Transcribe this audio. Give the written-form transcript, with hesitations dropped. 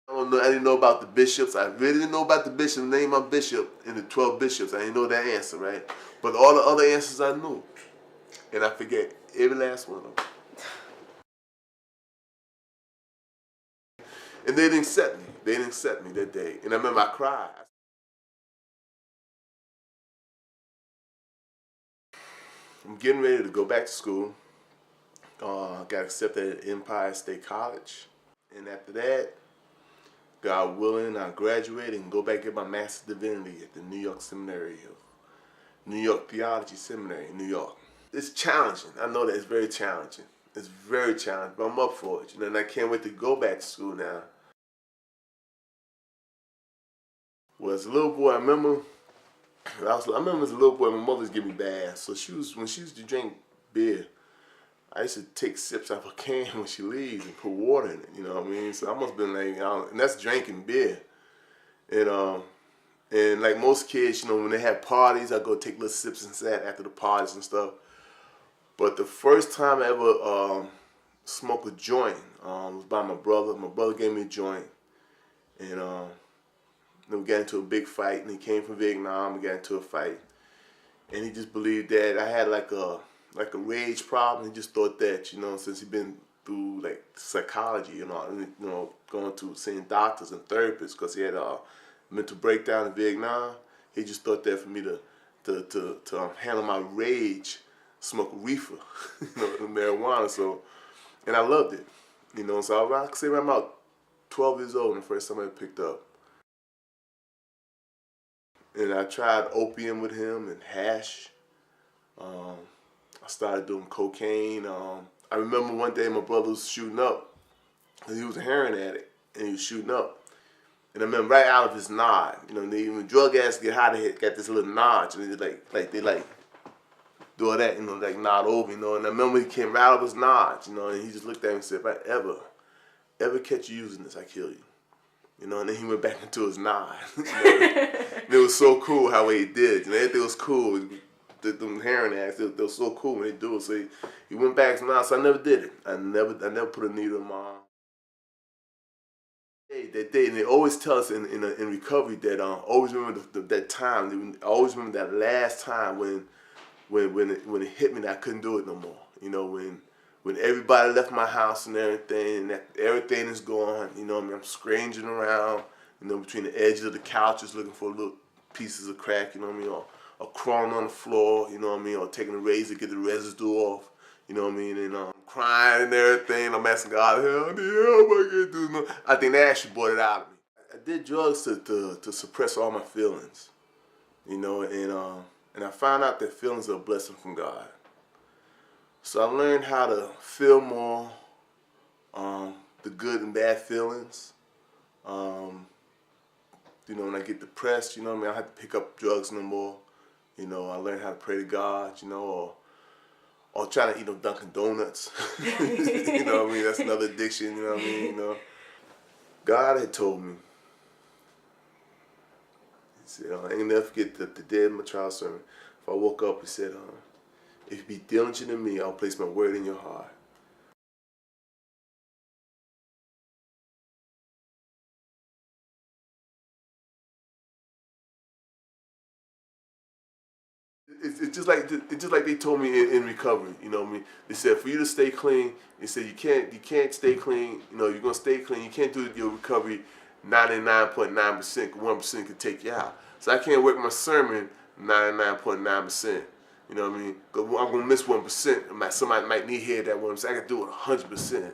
I didn't know about the bishops. I really didn't know about the bishop. Name my bishop in the 12 bishops. I didn't know that answer, right? But all the other answers I knew. And I forget every last one of them. And they didn't accept me. They didn't accept me that day. And I remember I cried. I'm getting ready to go back to school. Got accepted at Empire State College. And after that, God willing, I graduate and go back and get my Master's of Divinity at the New York Seminary, New York Theology Seminary in New York. It's challenging. I know that it's very challenging. It's very challenging, but I'm up for it. And I can't wait to go back to school now. Well, as a little boy, I remember as a little boy, my mother was giving me baths. So when she used to drink beer, I used to take sips out of a can when she leaves and put water in it. You know what I mean? So I must have been like, and that's drinking beer. And like most kids, when they have parties, I go take little sips inside after the parties and stuff. But the first time I ever smoked a joint was by my brother. My brother gave me a joint, and then we got into a big fight. And he came from Vietnam. We got into a fight, and he just believed that I had like a rage problem. He just thought that since he'd been through like psychology going to seeing doctors and therapists because he had a mental breakdown in Vietnam. He just thought that for me to handle my rage, smoke reefer, marijuana. So, and I loved it, So I could say I'm about 12 years old when the first time I picked up. And I tried opium with him and hash. I started doing cocaine. I remember one day my brother was shooting up. He was a heroin addict, and he was shooting up. And I remember right out of his nod, when drug addicts get high, they got this little notch, and they do all that, like nod over, And I remember he came right out of his notch, and he just looked at me and said, "If I ever catch you using this, I kill you." And then he went back into his nod. And it was so cool how he did. Everything was cool. Them heroin addicts, they were so cool when they do it. So he went back to nod. So I never did it. I never put a needle in my arm. That day, and they always tell us in recovery that always remember that time. Always remember that last time when it hit me that I couldn't do it no more. When everybody left my house and everything, and everything is gone. I'm scrounging around, between the edges of the couches looking for little pieces of crack. Or crawling on the floor. Or taking a razor to get the residue off. And I'm crying and everything. I'm asking God, "Help me, help I can't do no." I think that actually brought it out of me. I did drugs to suppress all my feelings, and I found out that feelings are a blessing from God. So I learned how to feel more, the good and bad feelings. When I get depressed, I don't have to pick up drugs no more. I learned how to pray to God, or try to eat Dunkin' Donuts. That's another addiction, God had told me, he said, I ain't never forget the day of my trial sermon. If I woke up, he said, if you be diligent in me, I'll place my word in your heart. It's just like they told me in recovery. They said for you to stay clean. They said you can't stay clean. You're gonna stay clean. You can't do your recovery 99.9%. 1% could take you out. So I can't work my sermon 99.9%. You know what I mean? Cause I'm gonna miss 1%. Somebody might need to hear that 1%. I can do it 100%.